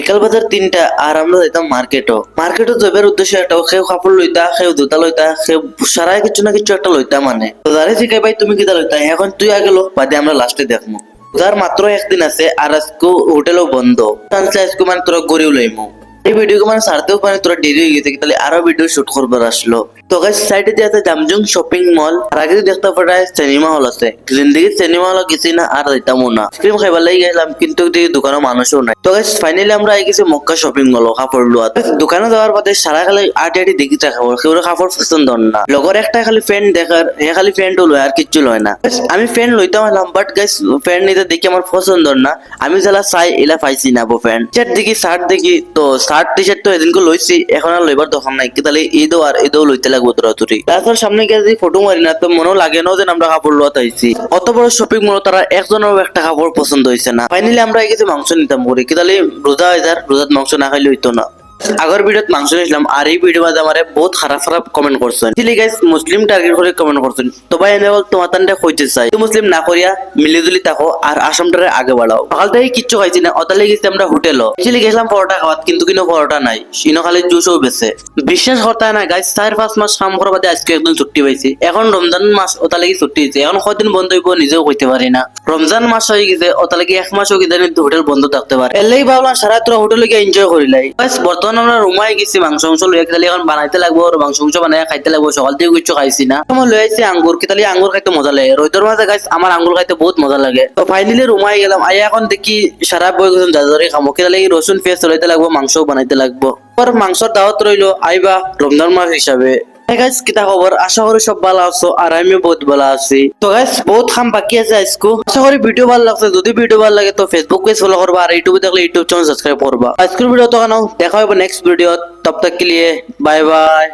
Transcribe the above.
বিকাল বাজার 3টা আর আমরা যাইতাম মার্কেটও যাবার উদ্দেশ্য একটা কেউ কাপড় লইতা কেউ জুতা লইতা কেউ সারাই কিছু না কিছু একটা লইতা মানে তো যারে শিখাই ভাই তুমি কিতা লইতা এখন তুই আগে লো বাদে আমরা লাস্টে দেখবো যার মাত্র একদিন আছে আর আজকে হোটেলও বন্ধ আজকে মানে তোরা গড়িও লইমু এই ভিডিও মানে ছাড়তেও মানে তোরা দেরি হয়ে গেছে তাহলে আরো ভিডিও শুট করবার আসলো তো গাইস সাইডে দিয়ে আছে জামজুং শপিং মল আর আগে দেখতে পাঠায় সিনেমা হল আছে জিন্দিগি সিনেমা হল গেছি না আর যাইতামও না আইসক্রিম খাইবার লাগি গেলাম কিন্তু দোকানে মানুষও নাই তো গাইস ফাইনালি আমরা আই গেছি মক্কা শপিং মল কাপড় লোয়া দোকানে যাওয়ার পথে সারা খালি আটি দেখি কাপড় কেউ কাপড় পছন্দ না লগর একটা খালি ফ্যান দেখার হে খালি ফ্যানও লয় আর কিচ্ছু লয় না আমি ফ্যান লইতাম হলাম বাট গাইস ফ্যান নিতে দেখি আমার পছন্দ না আমি যারা চাই এলা পাইছি না বো ফ্যান শার্ট দেখি তো শার্ট টি শার্ট তো এদিনকে লইছি এখন আর লইবার দরকার নাই কি তাহলে ঈদও লইতে লাগবো তোরাতুরি তারপর সামনে গিয়ে যদি ফটো মারি না তো মনেও লাগে না যে আমরা কাপড় লোয়াতে আইছি অত বড় শপিং মল তারা একজনেরও একটা কাপড় পছন্দ হয়েছে না ফাইনালি আমরা এই কিছু মাংস নিতাম করি কি তাহলে রোজা হয়ে যার রোজাত মাংস না খাইলে হইতো না আগের ভিডিওত মাংস নিয়েছিলাম আর এই ভিডিও মাঝে আমার বহুত খারাপ কমেন্ট করছেন গাইস মুসলিম টার্গেট করে কমেন্ট করছেন তো ভাই আমি তোমার তান্ডে কইতে চাই তো মুসলিম না করিয়া মিলিজুলি থাকো আর আসামটারে আগে বাড়াও সকাল থেকে কিচ্ছু খাইছি না অতালে গেছি আমরা হোটেলও গেছিলাম পরোটা খাওয়াত কিন্তু পরোটা নাই সিনো খালি জুসও বেছে বিশ্বাস করতে না গাইস 4-5 মাস কাম করার বাদে আজকে একদম ছুটি পাইছি এখন রমজান মাস ওতালে ছুটি হয়েছে এখন কয়দিন বন্ধ হইব নিজেও কইতে পারি না রমজান মাস হয়ে গেছে ওতালে 1 মাসও কি জানি হোটেল বন্ধ থাকতে পারে এলেই ভাবলাম সারা তোরা হোটেলে গিয়ে এনজয় করিলাই গাইস বর্তমানে আমরা রুমাই গেছি মাংস লইয়া গেলে এখন বানাইতে লাগবো আর মাংস বানাই খাইতে লাগবো সকাল থেকে কিছু খাইছি না সময় লই আইছি আঙ্গুর কি তাহলে আঙ্গুর খাইতে মজা লাগে রোদের মাঝে গাইস আমার আঙ্গুর খাইতে বহুত মজা লাগে তো ফাইনালি রুমাই গেলাম আই এখন দেখি সারা বই গেছেন দাদারে খামো কি তাহলে রসুন পেঁয়াজ চলাইতে লাগবো মাংস বানাইতে লাগবো আর মাংসর দাওয়াত রইলো আইবা রমজান মাস হিসাবে গাইস কিতা খবর আশা করি সব ভালো আছো আর আমি বহুত ভালো আছি তো গাইস বহুত কাম বাকি আছে আজকে আশা করি ভিডিও ভালো লাগছে যদি ভিডিও ভালো লাগে তো ফেসবুক পেজ ফলো করবা আর ইউটিউবে দেখলে ইউটিউব চ্যানেল সাবস্ক্রাইব করবা আজকের ভিডিও তো দেখা হবে নেক্সট ভিডিও তব তক के लिए बाय बाय।